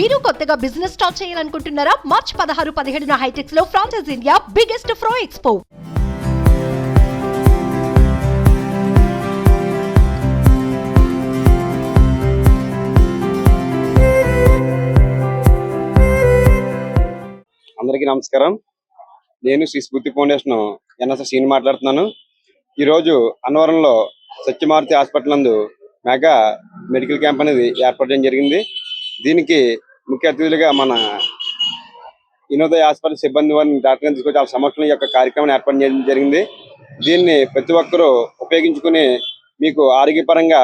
మీరు కొత్తగా business start చేయాలనుకుంటున్నారా? మార్చ్ 16-17 హైటెక్స్ లో ఫ్రాన్సెస్ ఇండియా బిగ్గెస్ట్ ఫ్రో ఎక్స్పో. అందరికీ నమస్కారం. నేను శ్రీ స్ఫూర్తి ఫౌండేషన్ ఎన్ఎస్ఎస్ సీని మాట్లాడుతున్నాను. ఈరోజు అన్నవరంలో సత్యమారుతి హాస్పిటల్ నందు మెగా మెడికల్ క్యాంప్ అనేది ఏర్పాటు చేయడం జరిగింది. దీనికి ముఖ్య అతిథులుగా మన వినోదయ హాస్పిటల్ సిబ్బంది వారిని డాక్టర్ని తీసుకొచ్చి వాళ్ళ సమక్షంలో ఈ యొక్క కార్యక్రమాన్ని ఏర్పాటు చేయడం జరిగింది. దీన్ని ప్రతి ఒక్కరూ ఉపయోగించుకుని మీకు ఆరోగ్యపరంగా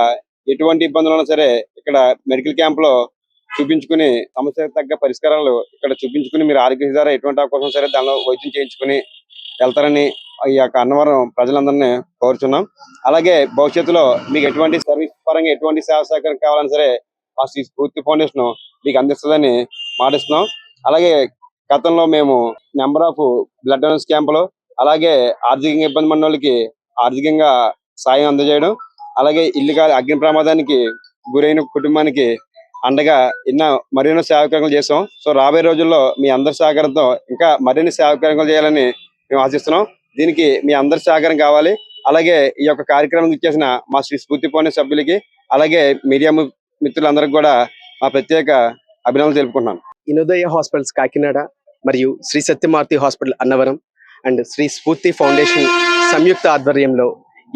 ఎటువంటి ఇబ్బందులు ఉన్నా సరే ఇక్కడ మెడికల్ క్యాంప్లో చూపించుకుని సమస్యకు తగ్గ పరిష్కారాలు ఇక్కడ చూపించుకుని మీరు ఆరోగ్య ద్వారా ఎటువంటి అవకాశం సరే దానిలో వైద్యం చేయించుకుని వెళ్తారని ఈ యొక్క అన్నవరం ప్రజలందరినీ కోరుచున్నాం. అలాగే భవిష్యత్తులో మీకు ఎటువంటి సర్వీస్ పరంగా ఎటువంటి సేవ సహకారం కావాలని సరే మా శ్రీ స్ఫూర్తి ఫౌండేషన్ మీకు అందిస్తుందని మాటిస్తున్నాం. అలాగే గతంలో మేము నెంబర్ ఆఫ్ బ్లడ్ డొనేషన్ క్యాంపులు, అలాగే ఆర్థికంగా ఇబ్బంది పడిన వాళ్ళకి ఆర్థికంగా సాయం అందజేయడం, అలాగే ఇల్లు అగ్ని ప్రమాదానికి గురైన కుటుంబానికి అండగా మరిన్నో సేవకార్యాలు చేస్తాం. సో రాబోయే రోజుల్లో మీ అందరి సహకారంతో ఇంకా మరిన్ని సేవకార్యాలు చేయాలని మేము ఆశిస్తున్నాం. దీనికి మీ అందరి సహకారం కావాలి. అలాగే ఈ యొక్క కార్యక్రమం ఇచ్చేసిన మా శ్రీ స్ఫూర్తి ఫౌండేషన్ సభ్యులకి, అలాగే మీడియా మిత్రులందరికీ కూడా మా ప్రత్యేక అభినందనలు తెలుపుకుంటున్నాను. వినోదయ హాస్పిటల్స్ కాకినాడ మరియు శ్రీ సత్యమారుతి హాస్పిటల్ అన్నవరం అండ్ శ్రీ స్ఫూర్తి ఫౌండేషన్ సంయుక్త ఆధ్వర్యంలో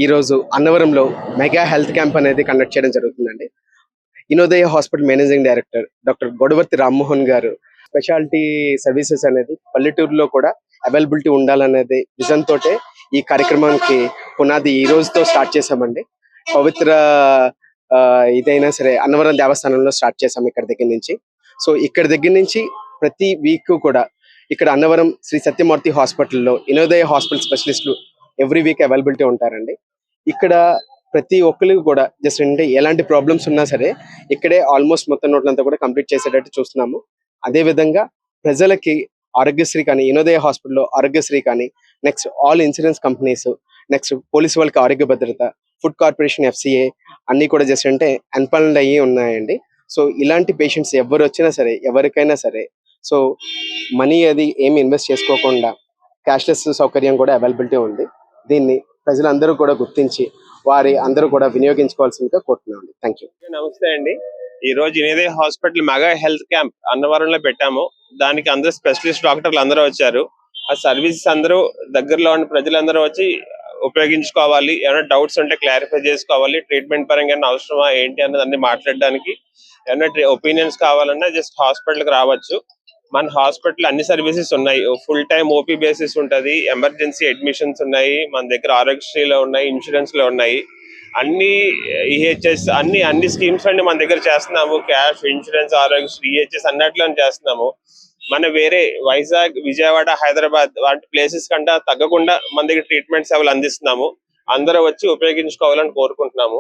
ఈరోజు అన్నవరంలో మెగా హెల్త్ క్యాంప్ అనేది కండక్ట్ చేయడం జరుగుతుందండి. Vinodaya hospital managing director doctor Godavarthi Rammohan గారు స్పెషాలిటీ సర్వీసెస్ అనేది పల్లెటూరులో కూడా అవైలబిలిటీ ఉండాలనేది విజన్ తోటే ఈ కార్యక్రమానికి పునాది ఈ రోజుతో స్టార్ట్ చేశామండి. పవిత్ర ఇదైనా సరే అన్నవరం దేవస్థానంలో స్టార్ట్ చేశాము ఇక్కడ దగ్గర నుంచి. సో ఇక్కడ దగ్గర నుంచి ప్రతి వీక్ కూడా ఇక్కడ అన్నవరం శ్రీ సత్యమూర్తి హాస్పిటల్లో వినోదయ హాస్పిటల్ స్పెషలిస్టులు ఎవ్రీ వీక్ అవైలబిలిటీ ఉంటారండి. ఇక్కడ ప్రతి ఒక్కరికి కూడా జస్ట్ అంటే ఎలాంటి ప్రాబ్లమ్స్ ఉన్నా సరే ఇక్కడే ఆల్మోస్ట్ మొత్తం నోట్లంతా కూడా కంప్లీట్ చేసేటట్టు చూస్తున్నాము. అదే విధంగా ప్రజలకి ఆరోగ్యశ్రీ కానీ, వినోదయ హాస్పిటల్లో ఆరోగ్యశ్రీ కానీ, next all insurance companies, next police వాళ్ళకి ఆరోగ్య భద్రత, ఫుడ్ కార్పొరేషన్ FCA అన్ని కూడా జస్ట్ అంటే అన్పల్డ్ అయ్యి ఉన్నాయండి. సో ఇలాంటి పేషెంట్స్ ఎవరు వచ్చినా సరే ఎవరికైనా సరే సో మనీ అది ఏమి ఇన్వెస్ట్ చేసుకోకుండా క్యాష్లెస్ సౌకర్యం కూడా అవైలబిలిటీ ఉంది. దీన్ని ప్రజలందరూ కూడా గుర్తించి వారి అందరూ కూడా వినియోగించుకోవాల్సిందిగా కోరుతున్నాం. Thank you. నమస్తే అండి. ఈ రోజు Vinodaya hospital mega health camp అన్నవరంలో పెట్టాము. దానికి అందరూ స్పెషలిస్ట్ డాక్టర్లు అందరూ వచ్చారు. ఆ సర్వీసెస్ అందరూ దగ్గరలో ఉన్న ప్రజలందరూ వచ్చి ఉపయోగించుకోవాలి. ఏమైనా డౌట్స్ ఉంటే క్లారిఫై చేసుకోవాలి. ట్రీట్మెంట్ పరంగా ఏమైనా అవసరమా ఏంటి అన్నది అన్ని మాట్లాడడానికి, ఏమైనా ఒపీనియన్స్ కావాలన్నా జస్ట్ హాస్పిటల్కి రావచ్చు. మన హాస్పిటల్ అన్ని సర్వీసెస్ ఉన్నాయి. ఫుల్ టైం ఓపీ బేసిస్ ఉంటది, ఎమర్జెన్సీ అడ్మిషన్స్ ఉన్నాయి, మన దగ్గర ఆరోగ్యశ్రీలో ఉన్నాయి, ఇన్సూరెన్స్ లో ఉన్నాయి, అన్ని EHS అన్ని స్కీమ్స్ అన్ని మన దగ్గర చేస్తున్నాము. క్యాష్, ఇన్సూరెన్స్, ఆరోగ్యశ్రీ, EHS అన్నట్లో చేస్తున్నాము. మన వేరే వైజాగ్, విజయవాడ, హైదరాబాద్ వంటి ప్లేసెస్ కంటే తగ్గకుండా మన దగ్గర ట్రీట్మెంట్ సేవలు అందిస్తున్నాము. అందరూ వచ్చి ఉపయోగించుకోవాలని కోరుకుంటున్నాము.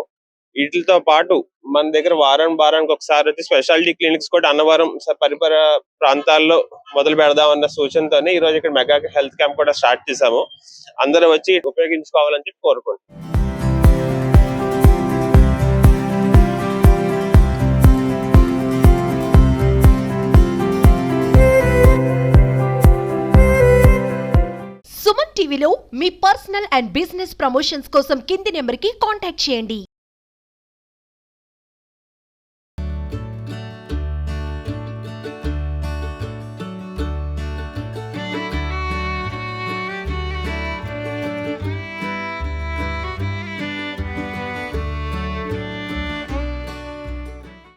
వీటితో పాటు మన దగ్గర వారానికి ఒకసారి వచ్చి స్పెషాలిటీ క్లినిక్స్ కూడా అన్నవరం పరిసర ప్రాంతాల్లో మొదలు పెడదామన్న సూచనతోనే ఈ రోజు ఇక్కడ మెగా హెల్త్ క్యాంప్ కూడా స్టార్ట్ చేశాము. అందరూ వచ్చి ఉపయోగించుకోవాలని చెప్పి కోరుకుంటున్నాం. సుమన్ టీవీలో మీ పర్సనల్ అండ్ బిజినెస్ ప్రమోషన్స్ కోసం కింది నెంబర్కి కాంటాక్ట్ చేయండి.